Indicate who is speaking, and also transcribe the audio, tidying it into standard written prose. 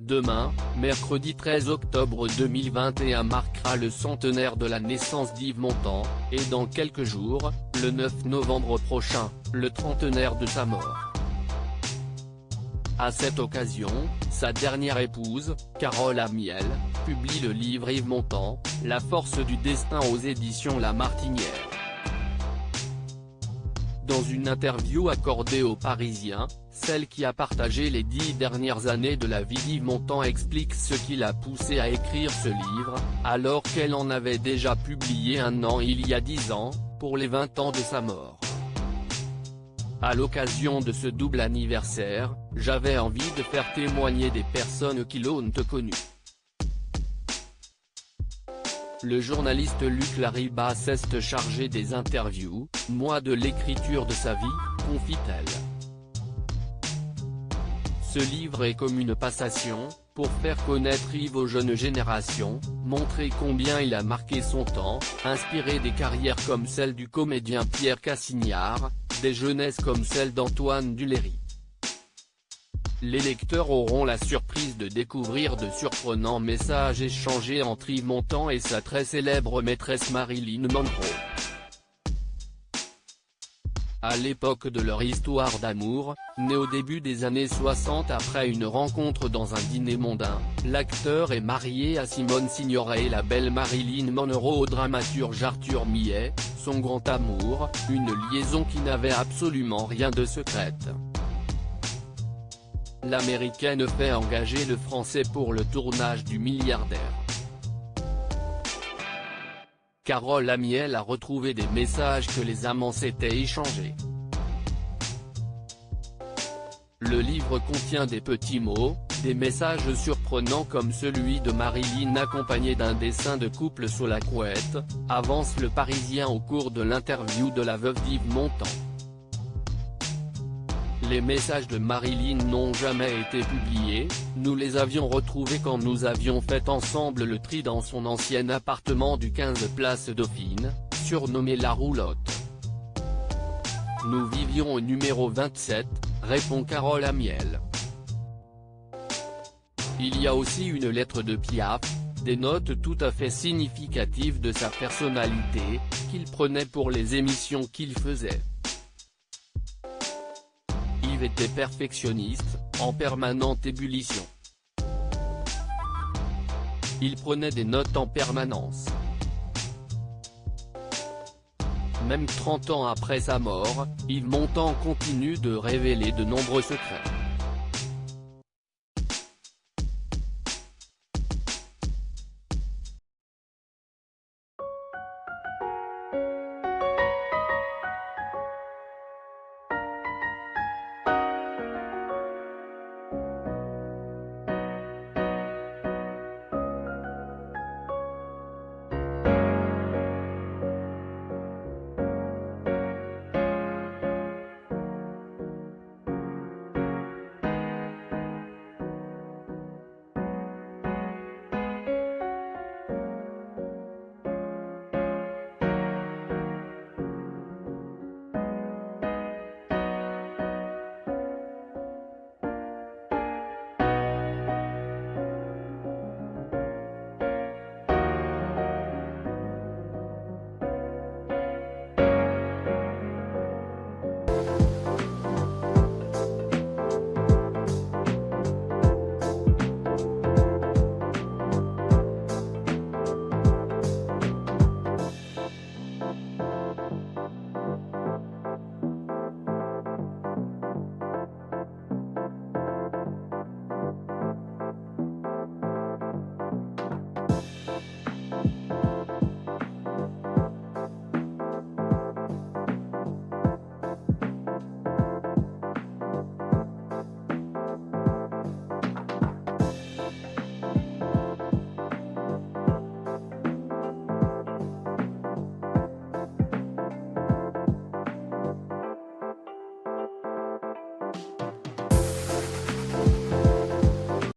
Speaker 1: Demain, mercredi 13 octobre 2021 marquera le centenaire de la naissance d'Yves Montand, et dans quelques jours, le 9 novembre prochain, le trentenaire de sa mort. À cette occasion, sa dernière épouse, Carole Amiel, publie le livre Yves Montand, La force du destin aux éditions La Martinière. Dans une interview accordée aux Parisiens, celle qui a partagé les 10 dernières années de la vie d'Yves Montand explique ce qui l'a poussé à écrire ce livre, alors qu'elle en avait déjà publié un il y a 10 ans, pour les 20 ans de sa mort. À l'occasion de ce double anniversaire, j'avais envie de faire témoigner des personnes qui l'ont connu. Le journaliste Luc Larribas s'est chargé des interviews, moi de l'écriture de sa vie, confie-t-elle. Ce livre est comme une passation, pour faire connaître Yves aux jeunes générations, montrer combien il a marqué son temps, inspiré des carrières comme celle du comédien Pierre Cassignard, des jeunesses comme celle d'Antoine Duléry. Les lecteurs auront la surprise de découvrir de surprenants messages échangés entre Yves Montand et sa très célèbre maîtresse Marilyn Monroe. À l'époque de leur histoire d'amour, née au début des années 60 après une rencontre dans un dîner mondain, l'acteur est marié à Simone Signoret et la belle Marilyn Monroe au dramaturge Arthur Millet, son grand amour, une liaison qui n'avait absolument rien de secrète. L'américaine fait engager le français pour le tournage du Milliardaire. Carole Amiel a retrouvé des messages que les amants s'étaient échangés. Le livre contient des petits mots, des messages surprenants comme celui de Marilyn accompagné d'un dessin de couple sous la couette, avance le Parisien au cours de l'interview de la veuve d'Yves Montand. Les messages de Marilyn n'ont jamais été publiés, nous les avions retrouvés quand nous avions fait ensemble le tri dans son ancien appartement du 15 place Dauphine, surnommé La Roulotte. Nous vivions au numéro 27, répond Carole Amiel. Il y a aussi une lettre de Piaf, des notes tout à fait significatives de sa personnalité, qu'il prenait pour les émissions qu'il faisait. Yves était perfectionniste, en permanente ébullition. Il prenait des notes en permanence. Même 30 ans après sa mort, Yves Montand continue de révéler de nombreux secrets.